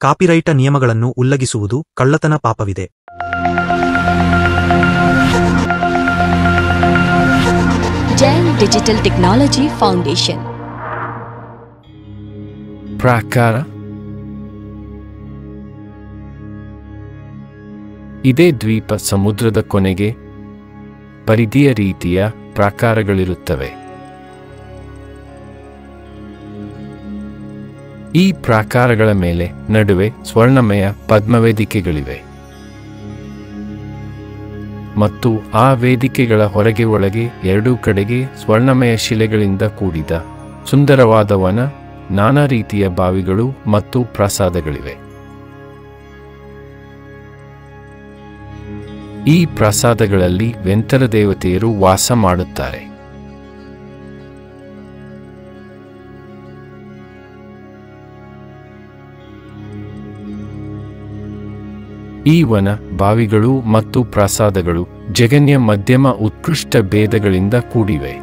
ಕಾಪಿರೈಟ ನಿಯಮಗಳನ್ನು ಉಲ್ಲಂಘಿಸುವುದು ಕಳ್ಳತನ ಪಾಪವಿದೆ. Jain digital technology foundation. ಪ್ರಾಕಾರ ಇದೇ ದ್ವೀಪ ಸಮುದ್ರದ ಕೊನೆಗೆ ಪರಿಧಿಯ ರೀತಿಯ ಪ್ರಾಕಾರಗಳಿರುತ್ತವೆ. ಈ ಪ್ರಾಕಾರಗಳ ಮೇಲೆ ನಡುವೆ ಸ್ವರ್ಣಮಯ ಪದ್ಮವೇದಿಕೆಗಳಿವೆ ಮತ್ತು ಆ ವೇದಿಕೆಗಳ ಹೊರಗೆ ಒಳಗೆ ಎರಡೂ ಕಡೆಗೆ ಸ್ವರ್ಣಮಯ ಶಿಲೆಗಳಿಂದ ಕೂಡಿದ ಸುಂದರವಾದ ವನ, ನಾನಾ ರೀತಿಯ ಬಾವಿಗಳು ಮತ್ತು ಪ್ರಾಸಾದಗಳಿವೆ. ಈ ಪ್ರಾಸಾದಗಳಲ್ಲಿ ವೆಂತರ ದೇವತೆಯರು ವಾಸ ಮಾಡುತ್ತಾರೆ. ಈ ವನ, ಬಾವಿಗಳು ಮತ್ತು ಪ್ರಾಸಾದಗಳು ಜಗನ್ಯ ಮಧ್ಯಮ ಉತ್ಕೃಷ್ಟ ಭೇದಗಳಿಂದ ಕೂಡಿವೆ.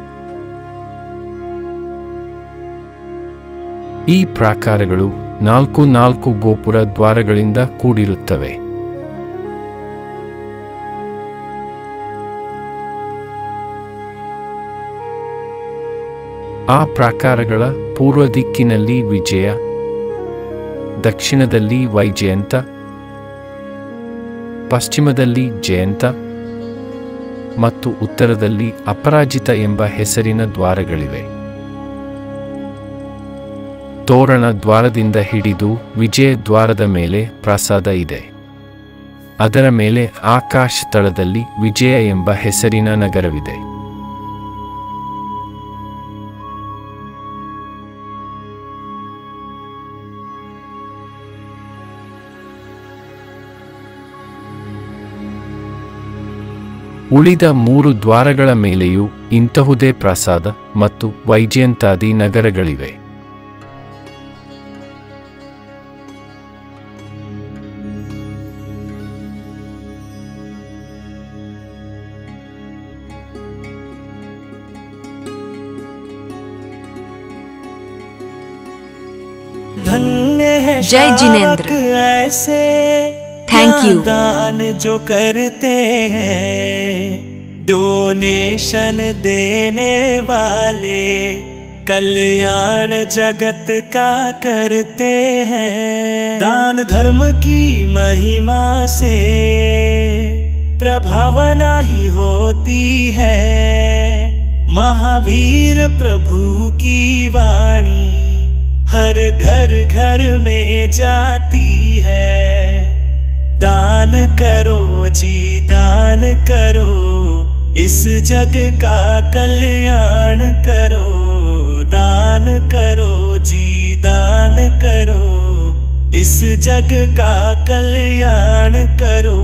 ಈ ಪ್ರಾಕಾರಗಳು 4 ಗೋಪುರ ದ್ವಾರಗಳಿಂದ ಕೂಡಿರುತ್ತವೆ. ಆ ಪ್ರಾಕಾರಗಳ ಪೂರ್ವ ದಿಕ್ಕಿನಲ್ಲಿ ವಿಜಯ, ದಕ್ಷಿಣದಲ್ಲಿ ವೈಜಯಂತ, ಪಶ್ಚಿಮದಲ್ಲಿ ಜಯಂತ ಮತ್ತು ಉತ್ತರದಲ್ಲಿ ಅಪರಾಜಿತ ಎಂಬ ಹೆಸರಿನ ದ್ವಾರಗಳಿವೆ. ತೋರಣ ದ್ವಾರದಿಂದ ಹಿಡಿದು ವಿಜಯ ದ್ವಾರದ ಮೇಲೆ ಪ್ರಾಸಾದ ಇದೆ. ಅದರ ಮೇಲೆ ಆಕಾಶ ತಳದಲ್ಲಿ ವಿಜಯ ಎಂಬ ಹೆಸರಿನ ನಗರವಿದೆ. ಉಳಿದ 3 ದ್ವಾರಗಳ ಮೇಲೆಯೂ ಇಂತಹುದೇ ಪ್ರಾಸಾದ ಮತ್ತು ವೈಜಯಂತಾದಿ ನಗರಗಳಿವೆ. जय जिनेंद्र, थैंक यू. दान जो करते हैं, डोनेशन देने वाले, कल्याण जगत का करते हैं. दान धर्म की महिमा से प्रभावना ही होती है. महावीर प्रभु की वाणी हर घर घर में जाती है. दान करो जी, दान करो, इस जग का कल्याण करो. दान करो जी, दान करो, इस जग का कल्याण करो.